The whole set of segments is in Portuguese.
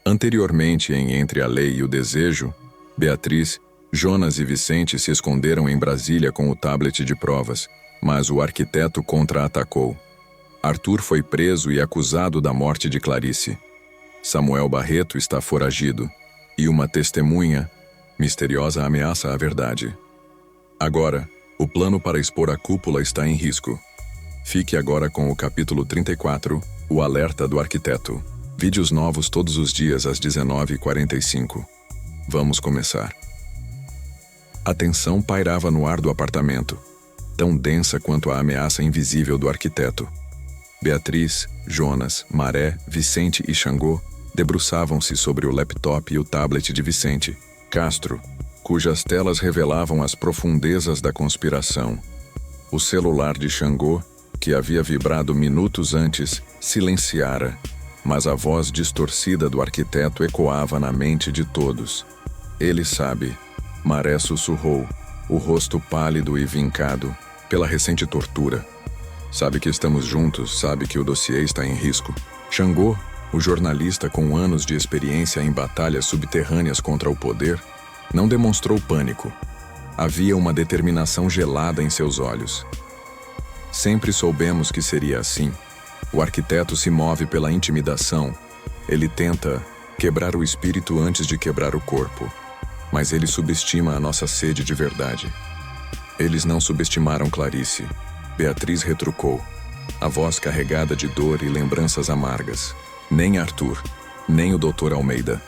Anteriormente, em Entre a Lei e o Desejo, Beatriz, Jonas e Vicente se esconderam em Brasília com o tablet de provas, mas o arquiteto contra-atacou. Arthur foi preso e acusado da morte de Clarice. Samuel Barreto está foragido, e uma testemunha misteriosa ameaça a verdade. Agora, o plano para expor a cúpula está em risco. Fique agora com o capítulo 34, o alerta do arquiteto. Vídeos novos todos os dias às 19h45. Vamos começar. A tensão pairava no ar do apartamento, tão densa quanto a ameaça invisível do arquiteto. Beatriz, Jonas, Maré, Vicente e Xangô debruçavam-se sobre o laptop e o tablet de Vicente Castro, cujas telas revelavam as profundezas da conspiração. O celular de Xangô, que havia vibrado minutos antes, silenciara, mas a voz distorcida do arquiteto ecoava na mente de todos. Ele sabe, Maré sussurrou, o rosto pálido e vincado pela recente tortura. Sabe que estamos juntos, sabe que o dossiê está em risco. Xangô, o jornalista com anos de experiência em batalhas subterrâneas contra o poder, não demonstrou pânico. Havia uma determinação gelada em seus olhos. Sempre soubemos que seria assim. O arquiteto se move pela intimidação. Ele tenta quebrar o espírito antes de quebrar o corpo. Mas ele subestima a nossa sede de verdade. Eles não subestimaram Clarice. Beatriz retrucou, a voz carregada de dor e lembranças amargas. Nem Arthur, nem o Dr. Almeida.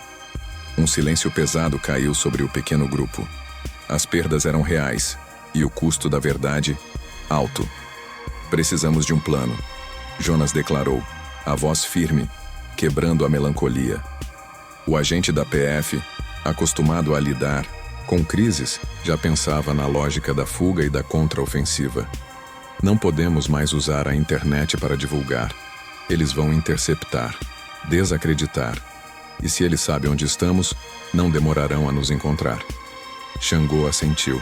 Um silêncio pesado caiu sobre o pequeno grupo. As perdas eram reais, e o custo da verdade, alto. Precisamos de um plano, Jonas declarou, a voz firme, quebrando a melancolia. O agente da PF, acostumado a lidar com crises, já pensava na lógica da fuga e da contraofensiva. Não podemos mais usar a internet para divulgar. Eles vão interceptar, desacreditar. E se eles sabem onde estamos, não demorarão a nos encontrar. Xangô assentiu.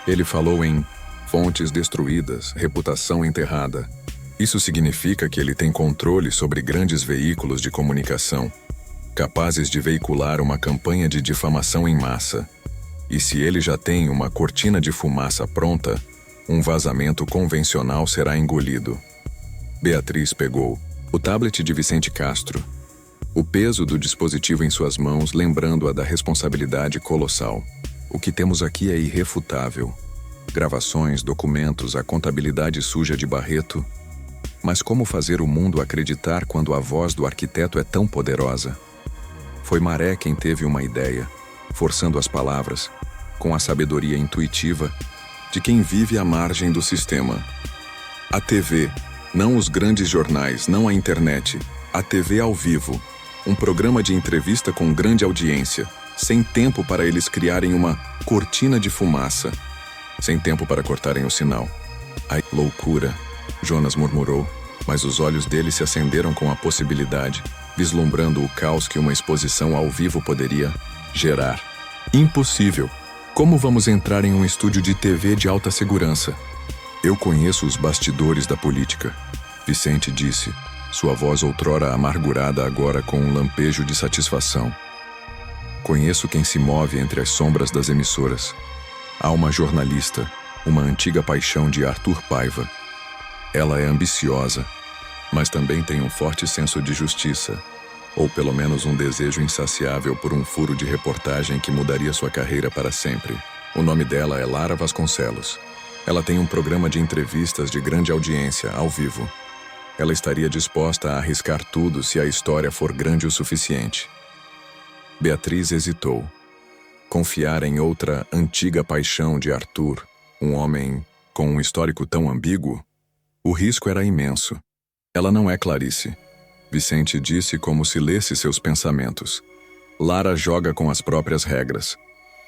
Ele falou em fontes destruídas, reputação enterrada. Isso significa que ele tem controle sobre grandes veículos de comunicação, capazes de veicular uma campanha de difamação em massa. E se ele já tem uma cortina de fumaça pronta, um vazamento convencional será engolido. Beatriz pegou o tablet de Vicente Castro, o peso do dispositivo em suas mãos lembrando-a da responsabilidade colossal. O que temos aqui é irrefutável. Gravações, documentos, a contabilidade suja de Barreto. Mas como fazer o mundo acreditar quando a voz do arquiteto é tão poderosa? Foi Maré quem teve uma ideia, forçando as palavras, com a sabedoria intuitiva de quem vive à margem do sistema. A TV, não os grandes jornais, não a internet, a TV ao vivo, um programa de entrevista com grande audiência, sem tempo para eles criarem uma cortina de fumaça, sem tempo para cortarem o sinal. Ai, loucura, Jonas murmurou, mas os olhos dele se acenderam com a possibilidade, vislumbrando o caos que uma exposição ao vivo poderia gerar. Impossível! Como vamos entrar em um estúdio de TV de alta segurança? Eu conheço os bastidores da política, Vicente disse, sua voz outrora amargurada agora com um lampejo de satisfação. Conheço quem se move entre as sombras das emissoras. Há uma jornalista, uma antiga paixão de Arthur Paiva. Ela é ambiciosa, mas também tem um forte senso de justiça, ou pelo menos um desejo insaciável por um furo de reportagem que mudaria sua carreira para sempre. O nome dela é Lara Vasconcelos. Ela tem um programa de entrevistas de grande audiência, ao vivo. Ela estaria disposta a arriscar tudo se a história for grande o suficiente. Beatriz hesitou. Confiar em outra antiga paixão de Arthur, um homem com um histórico tão ambíguo? O risco era imenso. Ela não é Clarice. Vicente disse como se lesse seus pensamentos. Lara joga com as próprias regras.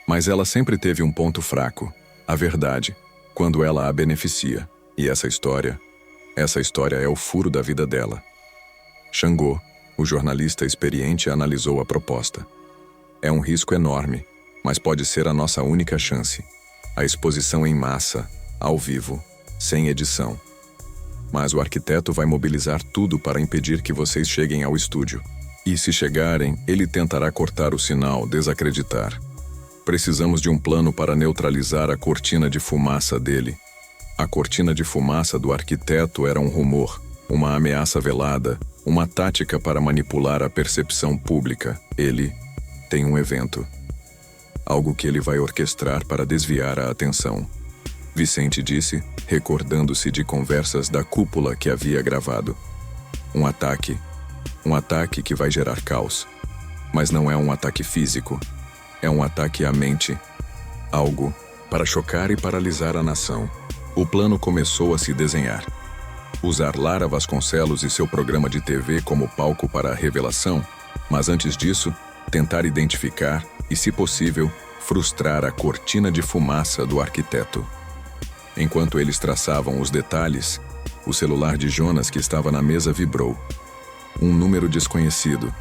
Mas ela sempre teve um ponto fraco, a verdade, quando ela a beneficia. E essa história é o furo da vida dela. Xangô, o jornalista experiente, analisou a proposta. É um risco enorme, mas pode ser a nossa única chance. A exposição em massa, ao vivo, sem edição. Mas o arquiteto vai mobilizar tudo para impedir que vocês cheguem ao estúdio. E se chegarem, ele tentará cortar o sinal, desacreditar. Precisamos de um plano para neutralizar a cortina de fumaça dele. A cortina de fumaça do arquiteto era um rumor, uma ameaça velada, uma tática para manipular a percepção pública. Ele tem um evento. Algo que ele vai orquestrar para desviar a atenção. Vicente disse, recordando-se de conversas da cúpula que havia gravado. Um ataque que vai gerar caos. Mas não é um ataque físico. É um ataque à mente. Algo para chocar e paralisar a nação. O plano começou a se desenhar. Usar Lara Vasconcelos e seu programa de TV como palco para a revelação, mas antes disso, tentar identificar e, se possível, frustrar a cortina de fumaça do arquiteto. Enquanto eles traçavam os detalhes, o celular de Jonas que estava na mesa vibrou. Um número desconhecido.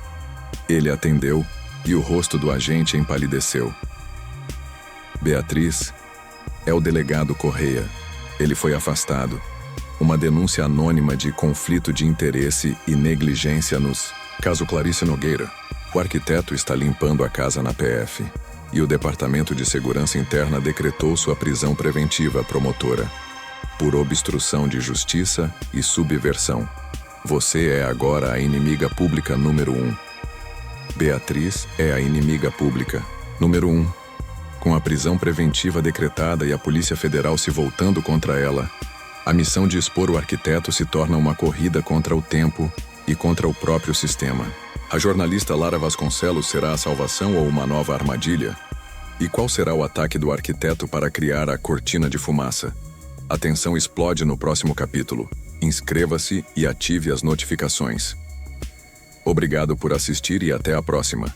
Ele atendeu e o rosto do agente empalideceu. Beatriz, é o delegado Correia. Ele foi afastado. Uma denúncia anônima de conflito de interesse e negligência nos... Caso Clarice Nogueira. O arquiteto está limpando a casa na PF. E o Departamento de Segurança Interna decretou sua prisão preventiva promotora. Por obstrução de justiça e subversão. Você é agora a inimiga pública número 1. Beatriz é a inimiga pública número 1. Com a prisão preventiva decretada e a Polícia Federal se voltando contra ela, a missão de expor o arquiteto se torna uma corrida contra o tempo e contra o próprio sistema. A jornalista Lara Vasconcelos será a salvação ou uma nova armadilha? E qual será o ataque do arquiteto para criar a cortina de fumaça? A tensão explode no próximo capítulo. Inscreva-se e ative as notificações. Obrigado por assistir e até a próxima.